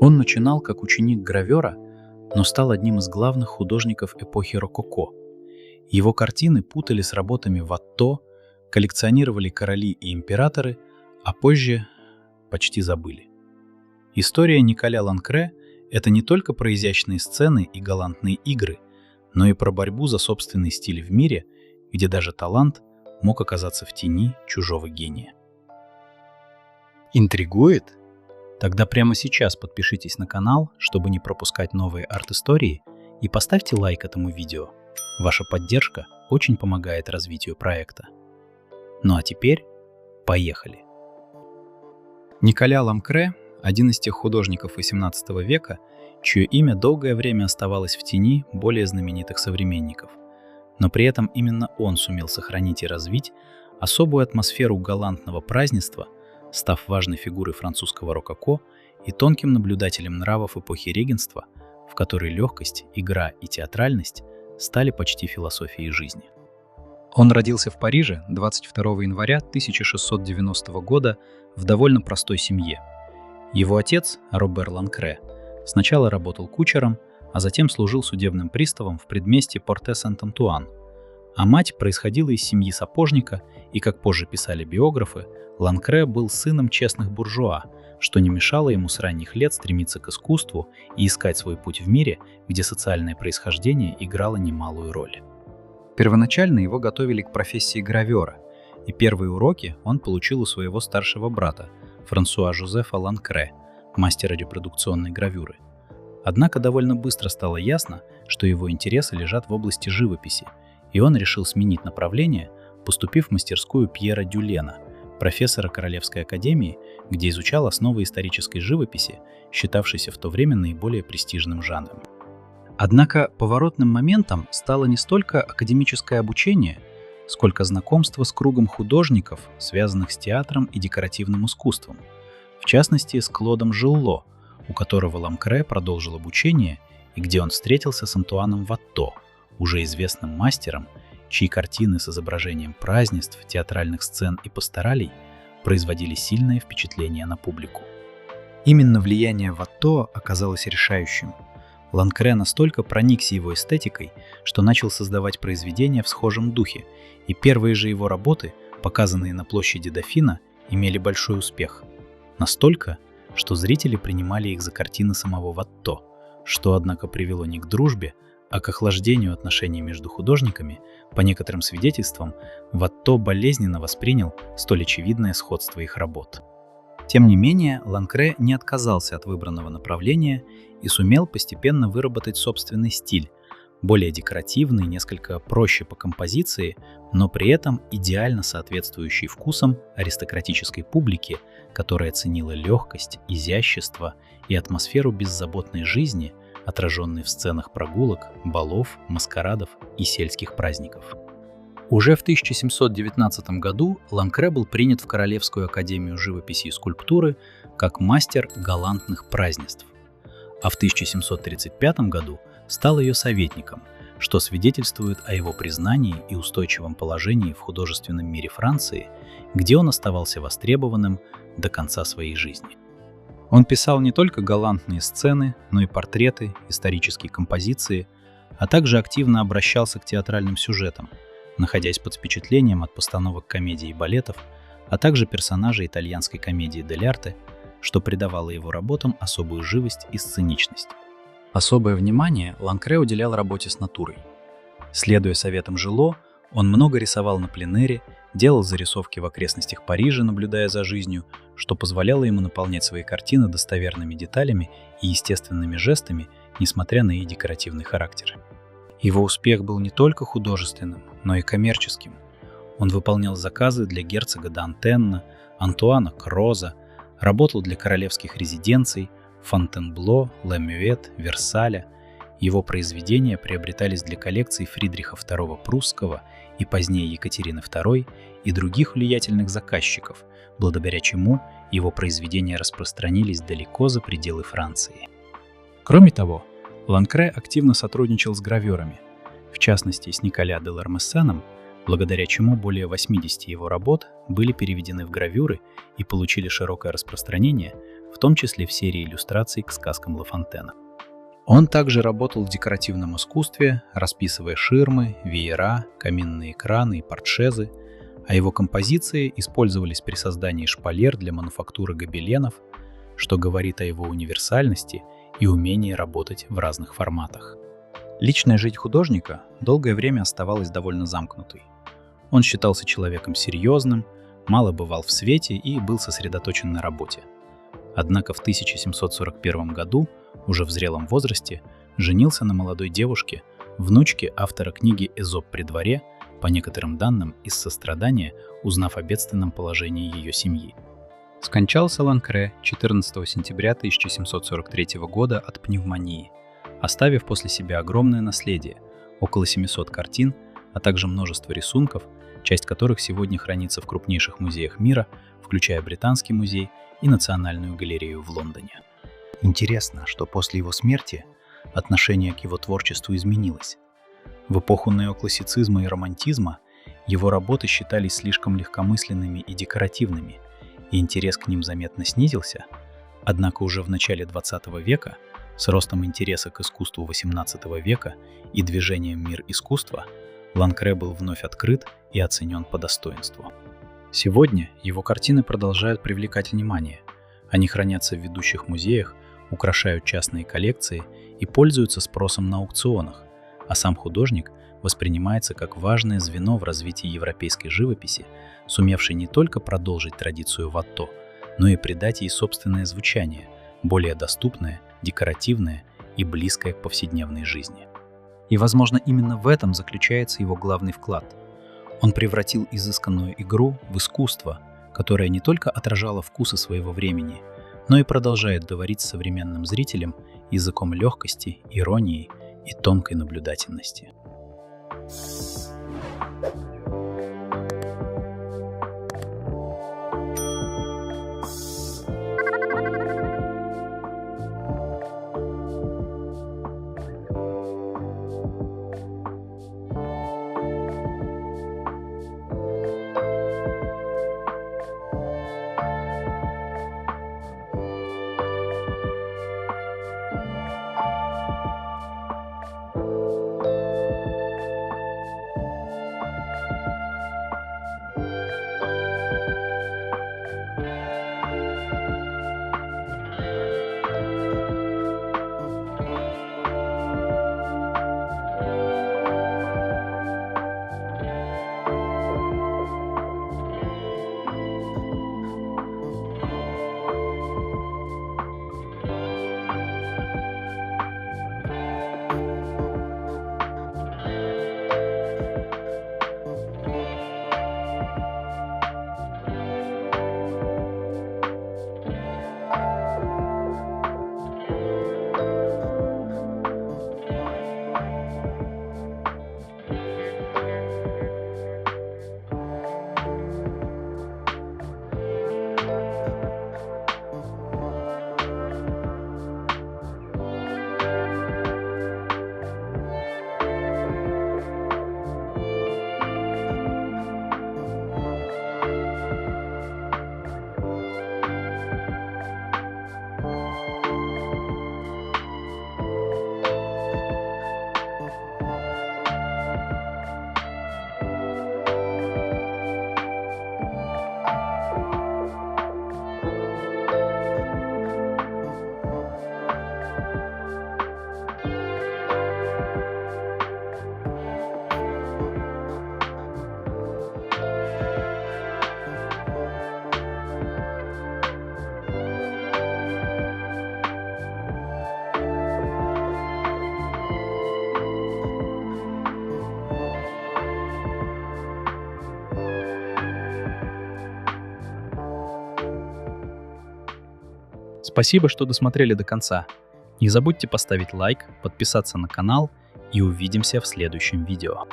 Он начинал как ученик гравера, но стал одним из главных художников эпохи рококо. Его картины путали с работами Ватто, коллекционировали короли и императоры, а позже почти забыли. История Николя Ланкре – это не только про изящные сцены и галантные игры, но и про борьбу за собственный стиль в мире, где даже талант мог оказаться в тени чужого гения. Интригует? Тогда прямо сейчас подпишитесь на канал, чтобы не пропускать новые арт-истории, и поставьте лайк этому видео. Ваша поддержка очень помогает развитию проекта. Ну а теперь поехали! Николя Ланкре – один из тех художников XVIII века, чье имя долгое время оставалось в тени более знаменитых современников. Но при этом именно он сумел сохранить и развить особую атмосферу галантного празднества, став важной фигурой французского рококо и тонким наблюдателем нравов эпохи регенства, в которой легкость, игра и театральность стали почти философией жизни. Он родился в Париже 22 января 1690 года в довольно простой семье. Его отец, Робер Ланкре, сначала работал кучером, а затем служил судебным приставом в предместье Порте-Сент-Антуан. А мать происходила из семьи сапожника, и, как позже писали биографы, Ланкре был сыном честных буржуа, что не мешало ему с ранних лет стремиться к искусству и искать свой путь в мире, где социальное происхождение играло немалую роль. Первоначально его готовили к профессии гравера, и первые уроки он получил у своего старшего брата, Франсуа Жозефа Ланкре, мастера репродукционной гравюры. Однако довольно быстро стало ясно, что его интересы лежат в области живописи, и он решил сменить направление, поступив в мастерскую Пьера Дюлена, профессора Королевской академии, где изучал основы исторической живописи, считавшейся в то время наиболее престижным жанром. Однако поворотным моментом стало не столько академическое обучение, сколько знакомство с кругом художников, связанных с театром и декоративным искусством, в частности с Клодом Жилло, у которого Ланкре продолжил обучение и где он встретился с Антуаном Ватто, уже известным мастером, чьи картины с изображением празднеств, театральных сцен и пасторалей производили сильное впечатление на публику. Именно влияние Ватто оказалось решающим. Ланкре настолько проникся его эстетикой, что начал создавать произведения в схожем духе, и первые же его работы, показанные на площади Дофина, имели большой успех. Настолько, что зрители принимали их за картины самого Ватто, что, однако, привело не к дружбе, а к охлаждению отношений между художниками. По некоторым свидетельствам, Ватто болезненно воспринял столь очевидное сходство их работ. Тем не менее, Ланкре не отказался от выбранного направления и сумел постепенно выработать собственный стиль, более декоративный, несколько проще по композиции, но при этом идеально соответствующий вкусам аристократической публики, которая ценила легкость, изящество и атмосферу беззаботной жизни, отраженной в сценах прогулок, балов, маскарадов и сельских праздников. Уже в 1719 году Ланкре был принят в Королевскую академию живописи и скульптуры как мастер галантных празднеств, а в 1735 году стал ее советником, что свидетельствует о его признании и устойчивом положении в художественном мире Франции, где он оставался востребованным до конца своей жизни. Он писал не только галантные сцены, но и портреты, исторические композиции, а также активно обращался к театральным сюжетам, находясь под впечатлением от постановок комедий и балетов, а также персонажей итальянской комедии дель арте, что придавало его работам особую живость и сценичность. Особое внимание Ланкре уделял работе с натурой. Следуя советам Жило, он много рисовал на пленэре, делал зарисовки в окрестностях Парижа, наблюдая за жизнью, что позволяло ему наполнять свои картины достоверными деталями и естественными жестами, несмотря на их декоративный характер. Его успех был не только художественным, но и коммерческим. Он выполнял заказы для герцога д'Антенна, Антуана Кроза, работал для королевских резиденций, Фонтенбло, Ла Мюэт, Версаля. Его произведения приобретались для коллекций Фридриха II Прусского и позднее Екатерины II и других влиятельных заказчиков, благодаря чему его произведения распространились далеко за пределы Франции. Кроме того, Ланкре активно сотрудничал с граверами, в частности с Николя де Лармессеном, благодаря чему более 80 его работ были переведены в гравюры и получили широкое распространение в том числе в серии иллюстраций к сказкам Ла Фонтена. Он также работал в декоративном искусстве, расписывая ширмы, веера, каминные экраны и портшезы, а его композиции использовались при создании шпалер для мануфактуры гобеленов, что говорит о его универсальности и умении работать в разных форматах. Личная жизнь художника долгое время оставалась довольно замкнутой. Он считался человеком серьезным, мало бывал в свете и был сосредоточен на работе. Однако в 1741 году, уже в зрелом возрасте, женился на молодой девушке, внучке автора книги «Эзоп при дворе», по некоторым данным из сострадания, узнав о бедственном положении ее семьи. Скончался Ланкре 14 сентября 1743 года от пневмонии, оставив после себя огромное наследие, около 700 картин, а также множество рисунков, часть которых сегодня хранится в крупнейших музеях мира, включая Британский музей и Национальную галерею в Лондоне. Интересно, что после его смерти отношение к его творчеству изменилось. В эпоху неоклассицизма и романтизма его работы считались слишком легкомысленными и декоративными, и интерес к ним заметно снизился, однако уже в начале XX века, с ростом интереса к искусству XVIII века и движением «Мир искусства», Ланкре был вновь открыт и оценен по достоинству. Сегодня его картины продолжают привлекать внимание. Они хранятся в ведущих музеях, украшают частные коллекции и пользуются спросом на аукционах, а сам художник воспринимается как важное звено в развитии европейской живописи, сумевший не только продолжить традицию Ватто, но и придать ей собственное звучание, более доступное, декоративное и близкое к повседневной жизни. И, возможно, именно в этом заключается его главный вклад. Он превратил изысканную игру в искусство, которое не только отражало вкусы своего времени, но и продолжает говорить с современным зрителем языком легкости, иронии и тонкой наблюдательности. Спасибо, что досмотрели до конца. Не забудьте поставить лайк, подписаться на канал и увидимся в следующем видео.